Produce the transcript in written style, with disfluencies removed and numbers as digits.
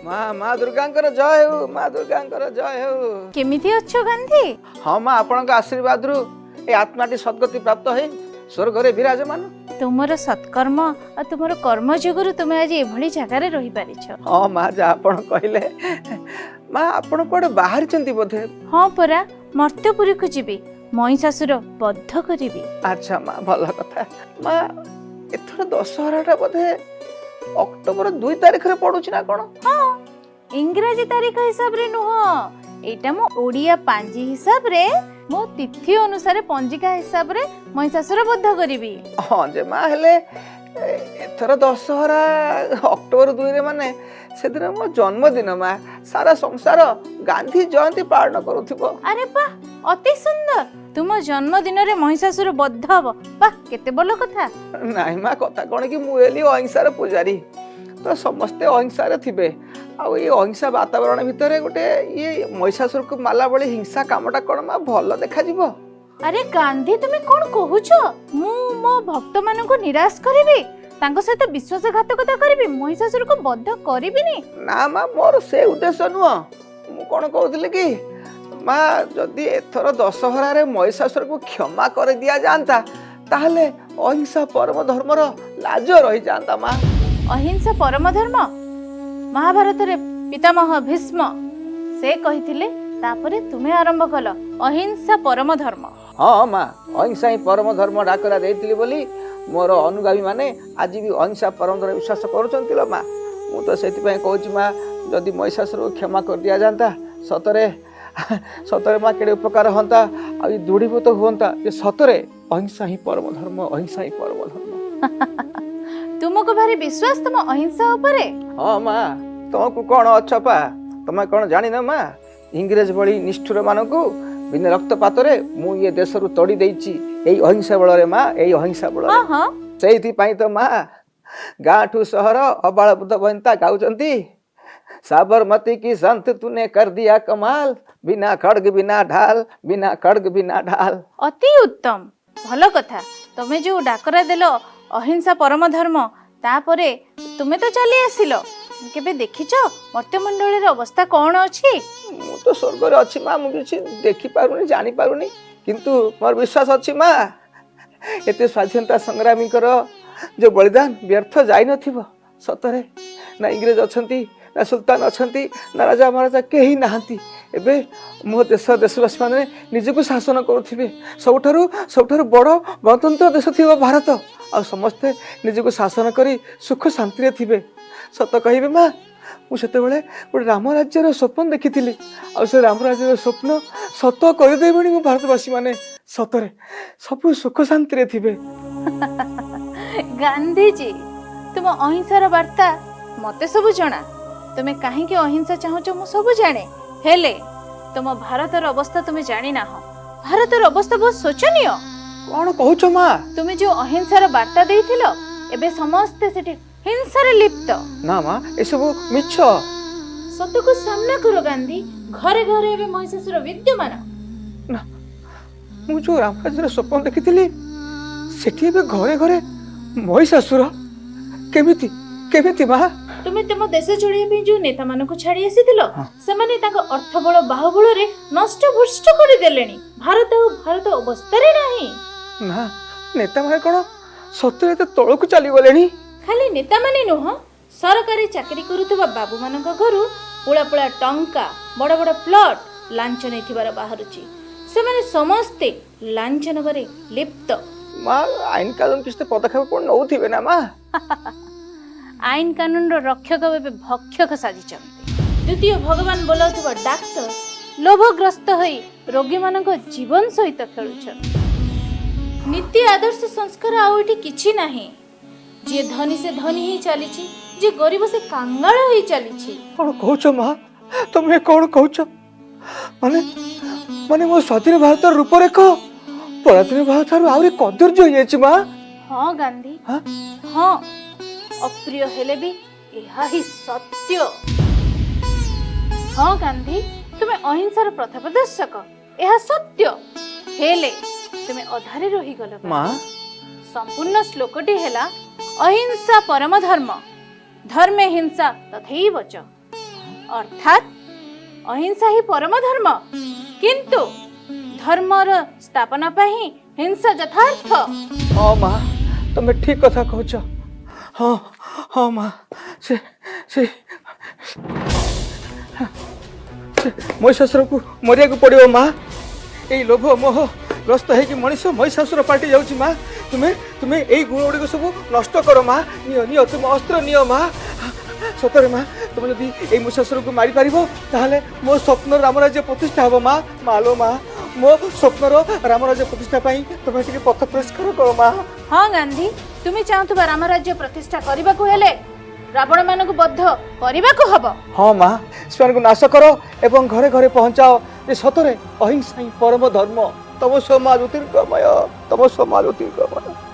माँ माँ दुर्गांकर जय हो, माँ दुर्गांकर जय हो। केमिति अच्छो गांधी? हाँ माँ, आपनका आशीर्वाद रु ए आत्माटी सद्गति प्राप्त है स्वर्ग रे विराजमान। तुमर सत्कर्म और तुमर कर्म जोगुरु तुमे आज एभली जगह रे रही पारिछ। हाँ माँ, जा आपण कहले। माँ आपण कोडे बाहर चंती बोधे? हाँ परा, मर्त्यपुरी को जीवी, महिषासुर बद्ध करिवि। अच्छा माँ, भल कथा। माँ एथर दशहराटा बोधे अक्टोबर 2 तारिख रे पडुछि ना कोन? हाँ, इंग्रजी तारीख हिसाब रे नुह, एटा मो ओडिया पांजी हिसाब रे मो तिथि अनुसार पंजिका हिसाब रे महिषासुर बद्ध करिवि। हाँ जे माँ, हेले एथर दशहरा अक्टोबर 2 रे माने सेदिन मो जन्मदिन। माँ सारा संसार गांधी जयंती पालन करूथिबो। अरे बा, अति सुंदर। तुम जन्मदिन रे महिषासुर बद्ध हब, बा केते बल कथा। नाई माँ, कथा कोन कि मु एली अहिंसार पुजारी, तो समस्ते अहिंसार थिबे। आ ये अहिंसा वातावरण भितर गोटे ये महिषासुर को माला बळी हिंसा कामटा कोन माँ भल देखा जिवो? अरे गांधी, तुमे कोन कहूछ? मु मो भक्त मानको निराश करिवि, तांको सहित विश्वासघातकता करिवि, महिषासुर को बद्ध करिविनी? ना माँ, मोर से उद्देश्य नुह। मु कोन कहउतले कि माँ, जदि एथर दशहरा रे महिषासुर को क्षमा कर दिया जानता ताहले अहिंसा परम धर्मर लाज रही जानता। माँ अहिंसा परम धर्म महाभारत रे पितामह भीष्म से कहिथिले, तापरे तुमे आरंभ कल अहिंसा परम धर्म। हाँ माँ, अहिंसा ही परम धर्म डाकरा देइतिली बोली मोर अनुगामी माने आज भी अहिंसा परम धर्म विश्वास करूछंती ल। माँ मु तो सेति पय कहूची माँ, जदि महिषासुर को क्षमा कर दिया जानता सतरे सतरे माँ केड़े उपकार होता आ दृढ़ीभूत होता जे सतरे अहिंसा ही परम धर्म, अहिंसा ही परम धर्म। तुमको भारी विश्वास तुम अहिंसा उपरे? हाँ माँ, तुमको कौन अच्छा पा, तुम कौन जानी ना माँ, इंग्रेज बड़ी निष्ठुर मानकु बिना रक्तपात रे मु ये देश रु तोड़ी देइची एई अहिंसा बल रे। माँ एई अहिंसा बल रे, हां सेइथि पई तो माँ गाँ ठू शहर अबाल बुद्ध बंता गाउचंती, साबरमती की संत तूने कर दिया कमाल, बिना खड्ग बिना ढाल, बिना खड्ग बिना ढाल। अति उत्तम, भल कथा। तमे जो डाकरा देलो अहिंसा परम धर्म, तापरे तुमे तो चली आसिलो, केबे देखिछो मर्त्यमंडल रे अवस्था कोन अछि? मु तो स्वर्ग रे अछि माँ, मु किछि देखि पारुनी, जानि पारुनी, किंतु मोर विश्वास अछि माँ एते स्वाधीनता संग्रामी कर जो बलिदान व्यर्थ जाई नथिबो। सतरे ना इंग्रेज अछंती, ना सुल्तान अछंती, ना राजा महाराजा केही नाहंती। एबे मो देश देशवासी माने निजको शासन करूथिबे। सबठारु बड़ गणतंत्र देश थिबो भारत, आ समस्ते निजको शासन करी सुख शांति रे थिबे। सत कहिबे माँ, मु सेते बेले गोटे राम राज्यर स्वप्न देखिथिली, आ से राम राज्यर स्वप्न सत कर देबेनी मो भारतवासी माने सतरे सब सुख शांति रे थिबे। गांधी जी, तुम अहिंसार वार्ता मते सब जणा, तुमे काहे के अहिंसा चाहूछ मु सब जाने, हेले तुम भारतर अवस्था तुमे जानी ना हो। भारतर अवस्था बहुत शोचनीय। कौन कहूछ माँ? तुमे जो अहिंसार वार्ता देइथिलो, एबे समस्त सेठी हिंसारे लिप्त। ना माँ, ए सब मिछ। सत्यको सामना करो गांधी, घरे घरे एबे महिषासुर विद्यमान। ना, मु जो रामराज्यर स्वप्न देखिथिली सेठी एबे घरे घरे महिषासुर केमिति केमिति माँ? तुमे तुम देश छोड़िया पे जो नेता मानको छाड़ी आसीथिलो, सेमाने ताको अर्थबळ बाहुबळ रे नष्ट भ्रष्ट करि देलेनी। भारत अवस्था रे नाही। ना, नेता माने कोन सतरे ते तळकु चली गलेनी? खाली नेता माने नुह, सरकारी चाकरी करूथबा बाबू मानक घरु पुळा पुळा टंका, बड़ बड़ प्लॉट लांच नैथिबार बाहरुची। सेमाने समस्ते लांच नगरे लिप्त। माँ, आईन कानून किछते पदक्षेप कोन नउथिबे ना माँ? आईन कानून रो रक्षक एबे भक्षक साजिचंती। द्वितीय भगवान बोलाउथबा डाक्टर लोभग्रस्त होई रोगी मानक जीवन सहित खेलुछन। नीति आदर्श संस्कार आउठी किछि नाही। जे धनी से धनी ही चलीछि, जे गरीब से कांगाल ही चलीछि। कौन कहूछ माँ? तुम कौन कहूछ? माने माने मो स्वाधीन भारत रूपरेख पराधीन भारत आउरी कदर्ज हो जाइछि माँ। हाँ गांधी, हाँ हाँ, अप्रिय हेले भी यह ही सत्य। हाँ गांधी, तुम्हें अहिंसार पथ प्रदर्शक, यह सत्य। हेले तुम्हें अधारे रही गल माँ। संपूर्ण श्लोकटी हेला अहिंसा परम धर्म, धर्मे हिंसा तथैव च। अर्थात अहिंसा ही परम धर्म किंतु धर्मर स्थापना पाई हिंसा यथार्थ। हाँ माँ तुम ठीक कथा कहच। हाँ हाँ माँ से से महिषासुर को मरिया को पड़ो माँ। यही लोभ मोह ग्रस्त है मनीष महिषासुर पार्टी जाऊँ माँ। तुम्हें तुम्हें यही गुण गुड़िक सब नष्ट कर माँ। नियो नियो तुम अस्त्र नियो माँ। सतरे माँ तुम जदि यही महिषासुर को मारी पार ताहले मो स्वप्न रामराज्य प्रतिष्ठा हम माँ। मालो माँ मो स्वप्नर रामराज्य प्रतिष्ठा पाई तुम टे पथ परिष्कार कर माँ। हाँ गांधी तुम्हें चाहूबा रामराज्य प्रतिष्ठा करने को हेले रावण मान को बद्ध करने को हब। हाँ माँ से नाश कर एवं घरे घरे पहुँचाओ ये सतरे अहिंसा ही परम धर्म। तम समाज ज्योतिर्गमय तम समाज ज्योतिर्गमय।